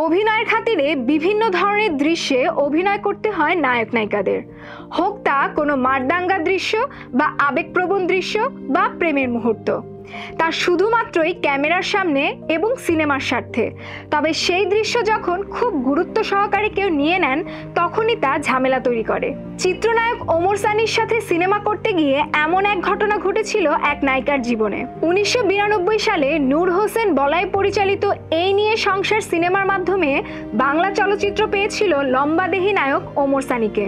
অভিনয়ের খাতিরে বিভিন্ন ধরনের দৃশ্যে অভিনয় করতে হয় নায়ক নায়িকাদের, হোক তা কোনো মারদাঙ্গা দৃশ্য বা আবেগপ্রবণ দৃশ্য বা প্রেমের মুহূর্ত। তা শুধুমাত্রই ক্যামেরার সামনে এবং সিনেমার স্বার্থে। তবে সেই দৃশ্য যখন খুব গুরুত্ব সহকারে কেউ নিয়ে নেন তখনই তা ঝামেলা তৈরি করে। চিত্রনায়ক ওমর সানির সাথে সিনেমা করতে গিয়ে এমন এক ঘটনা ঘটেছিল এক নায়িকার জীবনে। 1992 সালে নূর হোসেন বলাই পরিচালিত এই নিয়ে সংসার সিনেমার মাধ্যমে বাংলা চলচ্চিত্র পেয়েছিল লম্বাদেহী নায়ক ওমর সানিকে।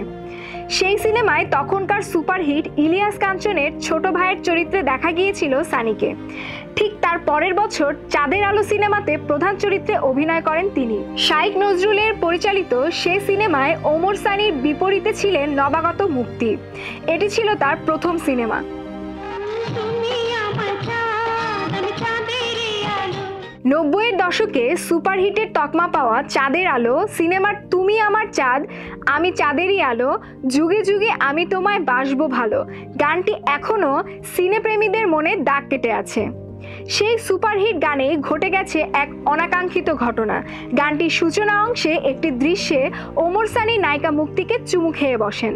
সেই সিনেমায় তখনকার সুপারহিট ইলিয়াস কাঞ্চনের ছোট ভাইয়ের চরিত্রে দেখা গিয়েছিল সানিকে। ঠিক তার পরের বছর চাঁদের আলো সিনেমাতে প্রধান চরিত্রে অভিনয় করেন তিনি। শাইখ নজরুলের পরিচালিত সেই সিনেমায় ওমর সানির বিপরীতে ছিলেন নবাগত মুক্তি। এটি ছিল তার প্রথম সিনেমা। 90-এর দশকে সুপারহিটের তকমা পাওয়া চাঁদের আলো সিনেমার তুমি আমার চাঁদ আমি চাঁদেরই আলো যুগে যুগে আমি তোমায় বাসবো ভালো গানটি এখনো সিনেপ্রেমীদের মনে দাগ কেটে আছে। সেই সুপারহিট গানে ঘটে গেছে এক অনাকাঙ্ক্ষিত ঘটনা। গানটির সূচনা অংশে একটি দৃশ্যে ওমর সানি নায়িকা মুক্তিকে চুমু খেয়ে বসেন,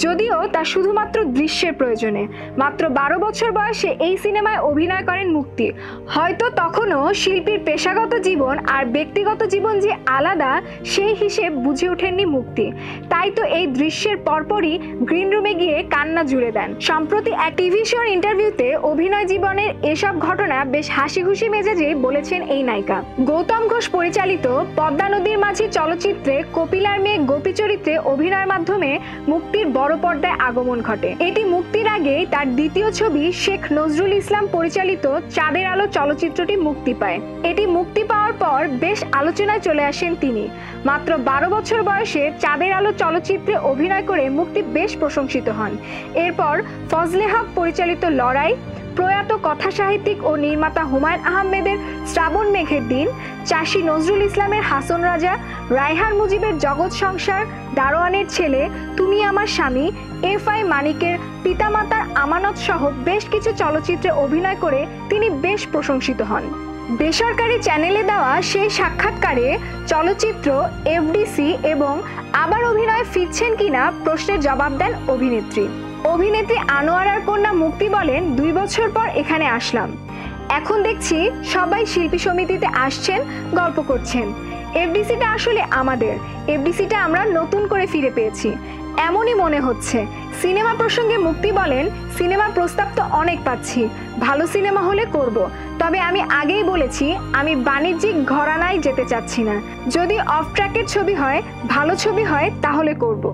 যদিও তা শুধুমাত্র দৃশ্যের প্রয়োজনে। মাত্র 12 বছর বয়সে এই সিনেমায় অভিনয় করেন মুক্তি। হয়তো তখনও শিল্পীর পেশাগত জীবন আর ব্যক্তিগত জীবন যে আলাদা সেই হিসেব বুঝে ওঠেননি মুক্তি। তাই তো এই দৃশ্যের পরপরই গ্রিন রুমে গিয়ে কান্না জুড়ে দেন। সম্প্রতি এক টিভি শোর ইন্টারভিউতে অভিনয় জীবনের এসব ঘটনা বেশ হাসি খুশি মেজাজে বলেছেন এই নায়িকা। গৌতম ঘোষ পরিচালিত পদ্মা নদীর মাঝি চলচ্চিত্রে কপিলার মেয়ে গোপী চরিত্রে অভিনয়ের মাধ্যমে মুক্তির বড় পর্দায় আগমন ঘটে। এটি মুক্তির আগেই তার দ্বিতীয় ছবি শেখ নজরুল ইসলাম পরিচালিত চাঁদের আলো চলচ্চিত্রটি মুক্তি পায়। এটি মুক্তি পাওয়ার পর বেশ আলোচনায় চলে আসেন তিনি। মাত্র 12 বছর বয়সে চাঁদের আলো চলচ্চিত্রে অভিনয় করে মুক্তি বেশ প্রশংসিত হন। এরপর ফজলে হক পরিচালিত লড়াই, প্রয়াত কথা সাহিত্যিক ও নির্মাতা হুমায়ুন আহমেদের শ্রাবণ মেঘের দিন, চাষী নজরুল ইসলামের হাসন রাজা, রায়হান মুজিবের জগৎ সংসার, দারোয়ানের ছেলে, তুমি আমার স্বামী, এফআই মানিকের পিতামাতার আমানত সহ বেশ কিছু চলচ্চিত্রে অভিনয় করে তিনি বেশ প্রশংসিত হন। বেসরকারি চ্যানেলে দেওয়া সেই সাক্ষাৎকারে চলচ্চিত্র, এফডিসি এবং আবার অভিনয়ে ফিরছেন কিনা প্রশ্নের জবাব দেন অভিনেত্রী। অভিনেত্রী আনোয়ারার কন্যা মুক্তি বলেন, 2 বছর পর এখানে আসলাম। এখন দেখছি সবাই শিল্পী সমিতিতে আসছেন, গল্প করছেন। এফডিসিটা আসলে আমাদের, এফডিসিটা আমরা নতুন করে ফিরে পেয়েছি এমনই মনে হচ্ছে। সিনেমা প্রসঙ্গে মুক্তি বলেন, সিনেমার প্রস্তাব তো অনেক পাচ্ছি, ভালো সিনেমা হলে করব। তবে আমি আগেই বলেছি আমি বাণিজ্যিক ঘরানায় যেতে চাচ্ছি না। যদি অফ ট্র্যাকের ছবি হয়, ভালো ছবি হয় তাহলে করব।